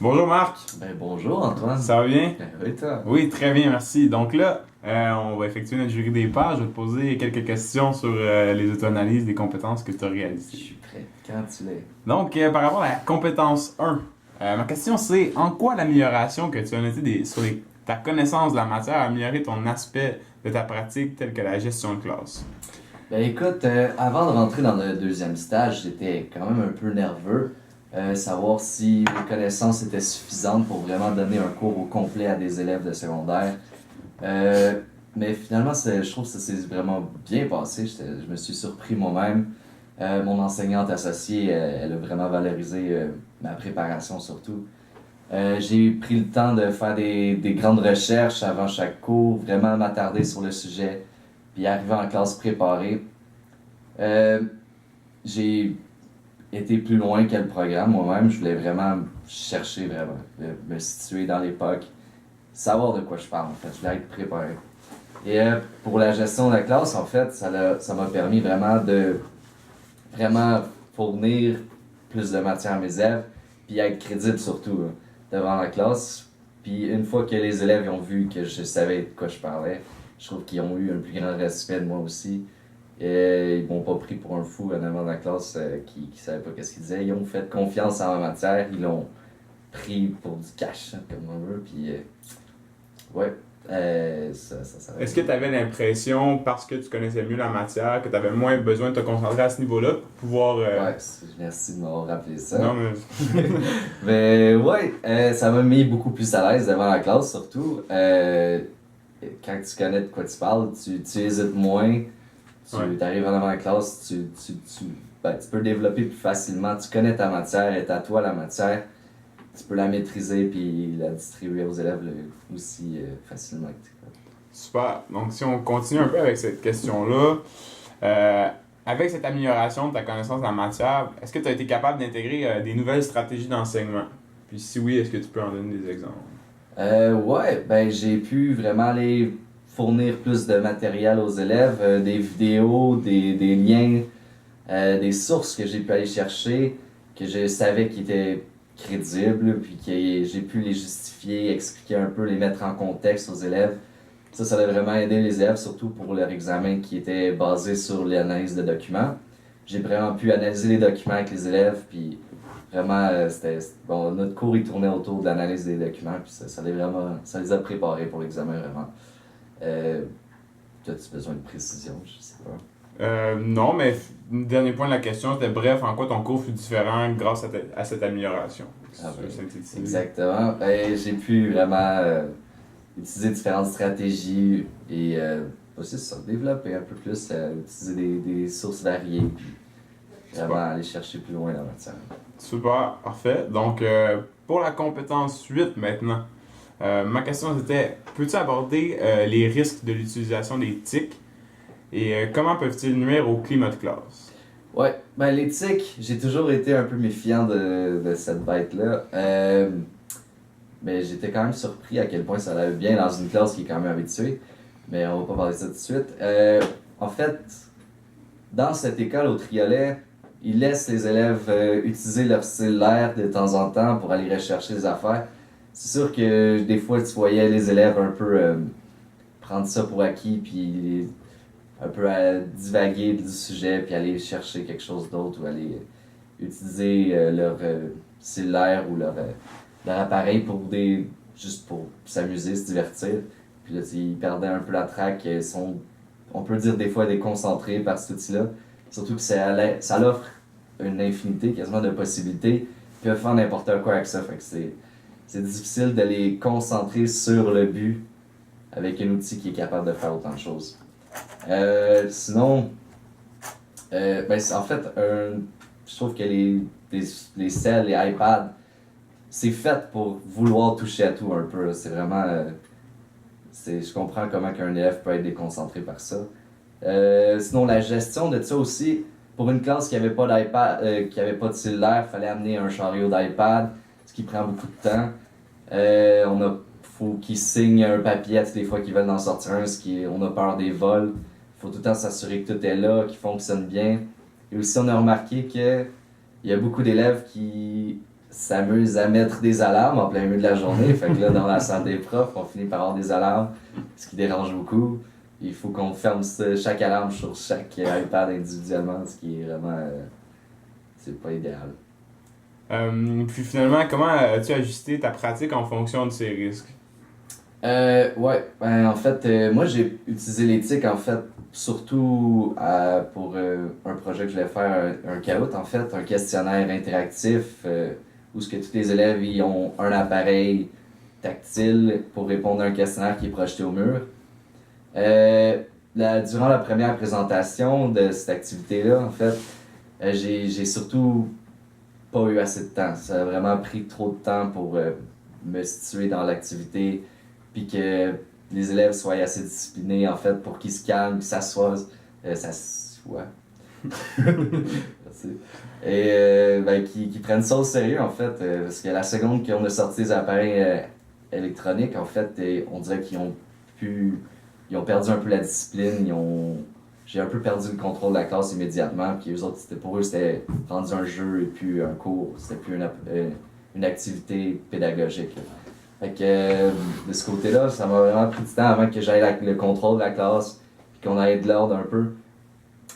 Bonjour Marc, Ben bonjour Antoine. ça va bien? Ben oui toi. Oui, très bien, merci. Donc là, on va effectuer notre jury des pages. Je vais te poser quelques questions sur les auto-analyses des compétences que tu as Je réalisées. suis prêt. Quand tu l'es. Donc, par rapport à la compétence 1, ma question c'est en quoi l'amélioration que tu as notée ta connaissance de la matière a amélioré ton aspect de ta pratique telle que la gestion de classe? Ben écoute, avant de rentrer dans le deuxième stage, j'étais quand même un peu nerveux. Savoir si mes connaissances étaient suffisantes pour vraiment donner un cours au complet à des élèves de secondaire. Euh, mais finalement, je trouve que ça s'est vraiment bien passé. Je me suis surpris moi-même. Mon enseignante associée, elle a vraiment valorisé ma préparation surtout. J'ai pris le temps de faire des grandes recherches avant chaque cours, vraiment m'attarder sur le sujet, puis arriver en classe préparée. Euh, j'ai été plus loin que le programme moi-même. Je voulais vraiment chercher, vraiment, me situer dans l'époque, savoir de quoi je parle en fait. Je voulais être préparé. Et pour la gestion de la classe, en fait, ça m'a permis vraiment fournir plus de matière à mes élèves, puis être crédible surtout devant la classe. Puis une fois que les élèves ont vu que je savais de quoi je parlais, je trouve qu'ils ont eu un plus grand respect de moi aussi. Et ils m'ont pas pris pour un fou en avant de la classe qui savait pas qu'est-ce qu'ils disaient. Ils ont fait confiance en ma matière, ils l'ont pris pour du cash, hein, comme on veut. Puis ouais, ça va Est-ce que tu avais l'impression, parce que tu connaissais mieux la matière, que tu avais moins besoin de te concentrer à ce niveau-là pour pouvoir... Ouais, merci de m'avoir rappelé ça. Non, mais... Mais ouais, ça m'a mis beaucoup plus à l'aise devant la classe, surtout. Quand tu connais de quoi tu parles, tu hésites moins. Tu arrives en avant la classe, tu peux développer plus facilement. Tu connais ta matière, est à toi la matière. Tu peux la maîtriser puis la distribuer aux élèves aussi facilement. Super. Donc, si on continue un peu avec cette question-là, euh, avec cette amélioration de ta connaissance de la matière, est-ce que tu as été capable d'intégrer des nouvelles stratégies d'enseignement? Puis si oui, est-ce que tu peux en donner des exemples? Ouais, ben j'ai pu vraiment aller fournir plus de matériel aux élèves, des vidéos, des liens, des sources que j'ai pu aller chercher, que je savais qui étaient crédibles, puis que j'ai pu les justifier, expliquer un peu, les mettre en contexte aux élèves. Ça a vraiment aidé les élèves, surtout pour leur examen qui était basé sur l'analyse de documents. J'ai vraiment pu analyser les documents avec les élèves, puis vraiment, bon, notre cours il tournait autour de l'analyse des documents, puis ça les a préparés pour l'examen vraiment. Euh, As-tu besoin de précision? Je sais pas. Non, mais dernier point de la question, c'était bref, en quoi ton cours fut différent grâce à cette amélioration? Si Ah tu ben, veux synthétiser. exactement. Ben, j'ai pu vraiment utiliser différentes stratégies et aussi ça, développer un peu plus, utiliser des sources variées, puis vraiment Super. aller chercher plus loin dans la matière. Super, parfait. Donc, pour la compétence 8 maintenant, ma question c'était, peux-tu aborder les risques de l'utilisation des TIC et comment peuvent-ils nuire au climat de classe? Ouais, ben l'éthique, j'ai toujours été un peu méfiant de cette bête-là. Mais j'étais quand même surpris à quel point ça allait bien dans une classe qui est quand même habituée. Mais on va pas parler de ça tout de suite. En fait, dans cette école au Triolet, ils laissent les élèves utiliser leur cellulaire de temps en temps pour aller rechercher des affaires. C'est sûr que des fois, tu voyais les élèves un peu prendre ça pour acquis, puis un peu à divaguer du sujet, puis aller chercher quelque chose d'autre, ou aller utiliser leur cellulaire ou leur appareil juste pour s'amuser, se divertir. Puis là, ils perdaient un peu la traque, on peut dire des fois déconcentrés par cet outil-là. Surtout que ça l'offre une infinité quasiment de possibilités. Ils peuvent faire n'importe quoi avec ça. Fait que c'est difficile de les concentrer sur le but avec un outil qui est capable de faire autant de choses. Sinon, en fait, je trouve que les cells, les iPads, c'est fait pour vouloir toucher à tout un peu. Là. C'est vraiment. Je comprends comment qu'un élève peut être déconcentré par ça. Sinon, la gestion de ça aussi, pour une classe qui n'avait pas d'iPad, qui avait pas de cellulaire, il fallait amener un chariot d'iPad, ce qui prend beaucoup de temps. Faut qu'ils signent un papier à toutes les fois qu'ils veulent en sortir un, on a peur des vols. Il faut tout le temps s'assurer que tout est là, qu'il fonctionne bien. Et aussi, on a remarqué qu'il y a beaucoup d'élèves qui s'amusent à mettre des alarmes en plein milieu de la journée. Fait que là, dans la salle des profs, on finit par avoir des alarmes, ce qui dérange beaucoup. Il faut qu'on ferme chaque alarme sur chaque iPad individuellement, ce qui est vraiment... c'est pas idéal. Puis finalement, comment as-tu ajusté ta pratique en fonction de ces risques? Ouais, ben, en fait, moi j'ai utilisé l'éthique en fait surtout pour un projet que je voulais faire, un CAOT en fait, un questionnaire interactif où ce que tous les élèves ils ont un appareil tactile pour répondre à un questionnaire qui est projeté au mur. Durant la première présentation de cette activité-là, en fait, j'ai surtout pas eu assez de temps. Ça a vraiment pris trop de temps pour me situer dans l'activité, puis que les élèves soient assez disciplinés, en fait, pour qu'ils se calment, qu'ils s'assoient. Ouais. Merci. Et ben, qu'ils prennent ça au sérieux, en fait, parce que la seconde qu'on a sorti des appareils électroniques, en fait, on dirait ils ont perdu un peu la discipline, j'ai un peu perdu le contrôle de la classe immédiatement, puis eux autres, pour eux, c'était rendu un jeu et puis un cours, c'était plus une activité pédagogique. Fait que de ce côté-là, ça m'a vraiment pris du temps avant que j'aille le contrôle de la classe, puis qu'on aille de l'ordre un peu.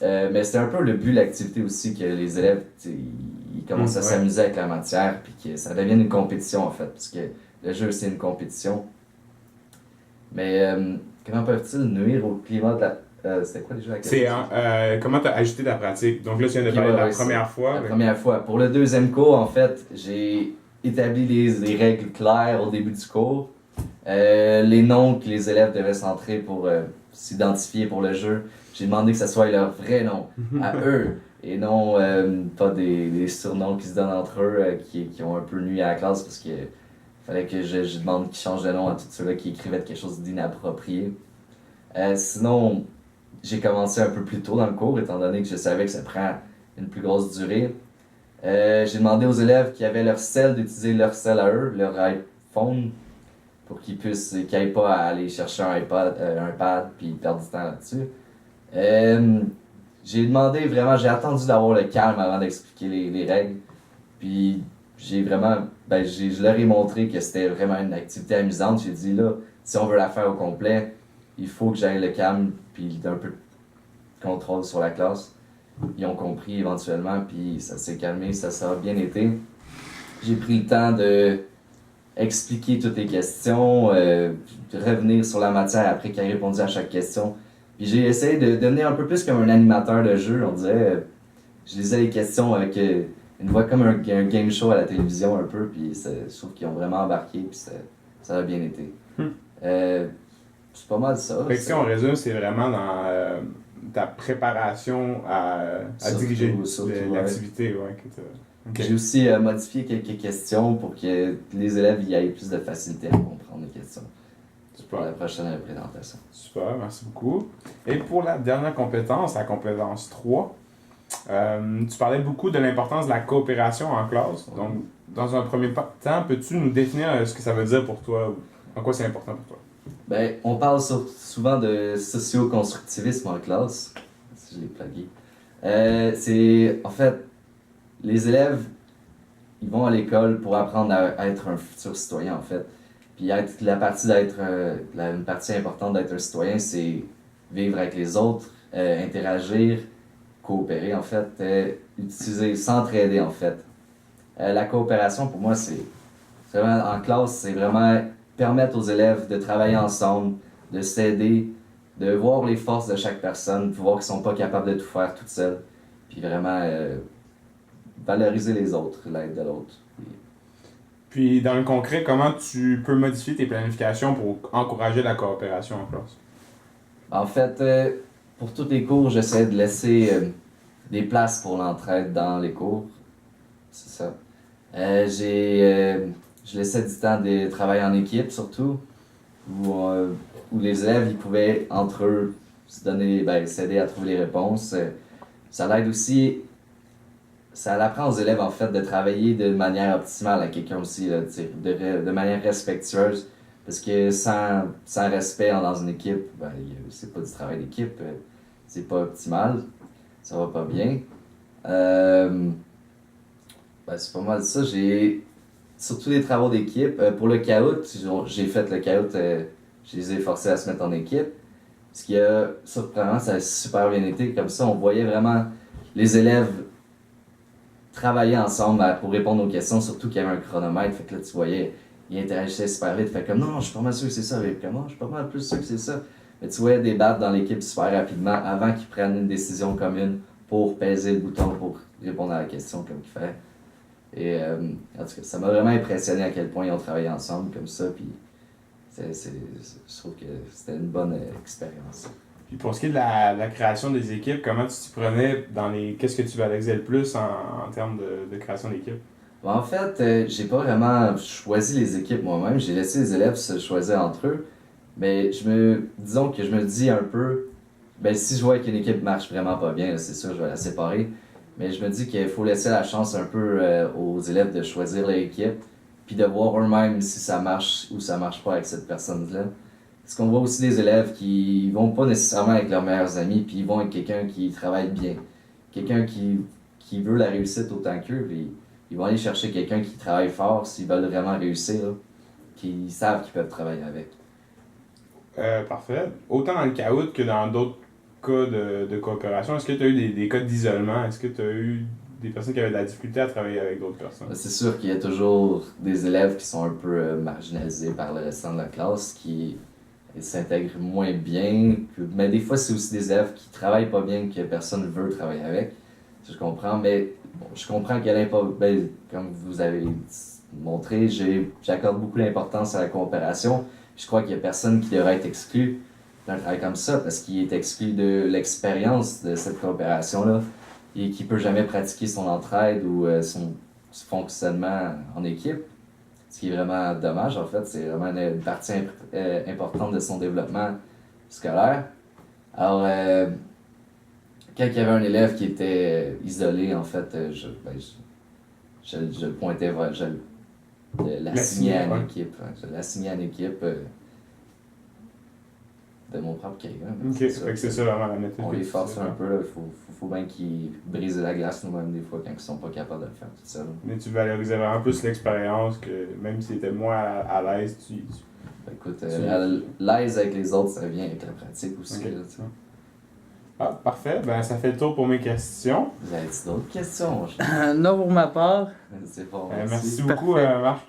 Mais c'était un peu le but de l'activité aussi, que les élèves, ils commencent à s'amuser avec la matière, puis que ça devienne une compétition en fait, parce que le jeu c'est une compétition. Mais comment peuvent-ils nuire au climat de la... c'était quoi déjà la question? C'est comment tu as ajusté ta pratique? Donc là, tu viens de parler de la première fois. La première fois. Pour le deuxième cours, en fait, j'ai établi des règles claires au début du cours. Les noms que les élèves devaient s'entrer pour s'identifier pour le jeu. J'ai demandé que ce soit leur vrai nom, à eux, et non pas des surnoms qui se donnent entre eux, qui ont un peu nuit à la classe, parce que fallait que je demande qu'ils changent de nom à tous ceux-là qui écrivaient quelque chose d'inapproprié. Sinon, j'ai commencé un peu plus tôt dans le cours, étant donné que je savais que ça prend une plus grosse durée. J'ai demandé aux élèves qui avaient leur cell d'utiliser leur cell à eux, leur iPhone, pour qu'ils n'aillent pas à aller chercher un pad puis perdre du temps là-dessus. J'ai attendu d'avoir le calme avant d'expliquer les règles. Puis je leur ai montré que c'était vraiment une activité amusante. J'ai dit là, si on veut la faire au complet, il faut que j'aille le calme puis un peu de contrôle sur la classe. Ils ont compris éventuellement, puis ça s'est calmé, ça a bien été. J'ai pris le temps de expliquer toutes les questions, de revenir sur la matière après qu'il ait répondu à chaque question. Puis j'ai essayé de devenir un peu plus comme un animateur de jeu, on dirait. Je lisais les questions avec une voix comme un game show à la télévision un peu, puis je trouve qu'ils ont vraiment embarqué, puis ça a bien été. C'est pas mal ça. Fait que si on résume, c'est vraiment dans ta préparation à diriger l'activité. Ouais, okay. J'ai aussi modifié quelques questions pour que les élèves y aient plus de facilité à comprendre les questions. Super. Pour la prochaine présentation. Super, merci beaucoup. Et pour la dernière compétence, la compétence 3, tu parlais beaucoup de l'importance de la coopération en classe. Donc, dans un premier temps, peux-tu nous définir ce que ça veut dire pour toi? En quoi c'est important pour toi? Ben, on parle souvent de socio-constructivisme en classe, si je l'ai plagué. C'est, en fait, les élèves, ils vont à l'école pour apprendre à être un futur citoyen, en fait. Puis une partie importante d'être un citoyen, c'est vivre avec les autres, interagir, coopérer, en fait, s'entraider, en fait. La coopération, pour moi, c'est vraiment, en classe, c'est vraiment permettre aux élèves de travailler ensemble, de s'aider, de voir les forces de chaque personne, de voir qu'ils sont pas capables de tout faire toutes seules, puis vraiment valoriser les autres, l'aide de l'autre. Puis dans le concret, comment tu peux modifier tes planifications pour encourager la coopération en classe? En fait, pour tous les cours, j'essaie de laisser des places pour l'entraide dans les cours. C'est ça. Je laissais du temps de travailler en équipe, surtout, où les élèves ils pouvaient, entre eux, s'aider à trouver les réponses. Ça l'aide aussi, ça apprend aux élèves, en fait, de travailler de manière optimale à quelqu'un aussi, là, de manière respectueuse. Parce que sans respect dans une équipe, c'est pas du travail d'équipe, c'est pas optimal, ça va pas bien. C'est pas mal ça. surtout les travaux d'équipe. Pour le caout, j'ai fait le caout, je les ai forcés à se mettre en équipe. Ce qui a, surprenant, ça a super bien été. Comme ça, on voyait vraiment les élèves travailler ensemble pour répondre aux questions, surtout qu'il y avait un chronomètre. Fait que là, tu voyais, ils interagissaient super vite. Fait comme, non, je suis pas mal sûr que c'est ça. Mais comment, je suis pas mal plus sûr que c'est ça. Mais tu voyais débattre dans l'équipe super rapidement avant qu'ils prennent une décision commune pour peser le bouton pour répondre à la question comme il fallait. Et en tout cas, ça m'a vraiment impressionné à quel point ils ont travaillé ensemble comme ça. Puis je trouve que c'était une bonne expérience. Puis pour ce qui est de la création des équipes, comment tu t'y prenais dans les. Qu'est-ce que tu valorisais le plus en termes de création d'équipe? En fait, j'ai pas vraiment choisi les équipes moi-même. J'ai laissé les élèves se choisir entre eux. Mais disons que je me dis un peu, ben si je vois qu'une équipe marche vraiment pas bien, c'est sûr, je vais la séparer. Mais je me dis qu'il faut laisser la chance un peu aux élèves de choisir leur équipe, puis de voir eux-mêmes si ça marche ou ça marche pas avec cette personne-là. Parce qu'on voit aussi des élèves qui vont pas nécessairement avec leurs meilleurs amis, puis ils vont avec quelqu'un qui travaille bien. Quelqu'un qui veut la réussite autant qu'eux, puis ils vont aller chercher quelqu'un qui travaille fort s'ils veulent vraiment réussir, là, qui savent qu'ils peuvent travailler avec. Parfait. Autant dans le caout que dans d'autres cas de coopération, est-ce que tu as eu des cas d'isolement? Est-ce que tu as eu des personnes qui avaient de la difficulté à travailler avec d'autres personnes? C'est sûr qu'il y a toujours des élèves qui sont un peu marginalisés par le restant de la classe, qui s'intègrent moins bien. Mais des fois, c'est aussi des élèves qui travaillent pas bien, que personne ne veut travailler avec. Je comprends, mais bon, je comprends comme vous avez montré, j'accorde beaucoup d'importance à la coopération. Je crois qu'il n'y a personne qui devrait être exclu d'un travail comme ça parce qu'il est exclu de l'expérience de cette coopération-là et qui ne peut jamais pratiquer son entraide ou son fonctionnement en équipe. Ce qui est vraiment dommage, en fait, c'est vraiment une partie importante de son développement scolaire. Alors, quand il y avait un élève qui était isolé, en fait, je le pointais vers. Je l'assignais à une équipe. Je l'assignais à une équipe de mon propre cahier. Ok, c'est ça vraiment la méthode. On les force un peu, il faut bien qu'ils brisent la glace nous-mêmes des fois quand ils sont pas capables de le faire tout seuls. Mais tu valorisais vraiment plus l'expérience que même si tu étais moins à l'aise, Écoute, l'aise avec les autres, ça vient avec la pratique aussi. Okay. Là, ah, parfait. Ben, ça fait le tour pour mes questions. Vous avez d'autres questions? Non, pour ma part. C'est bon. Merci beaucoup, Marc.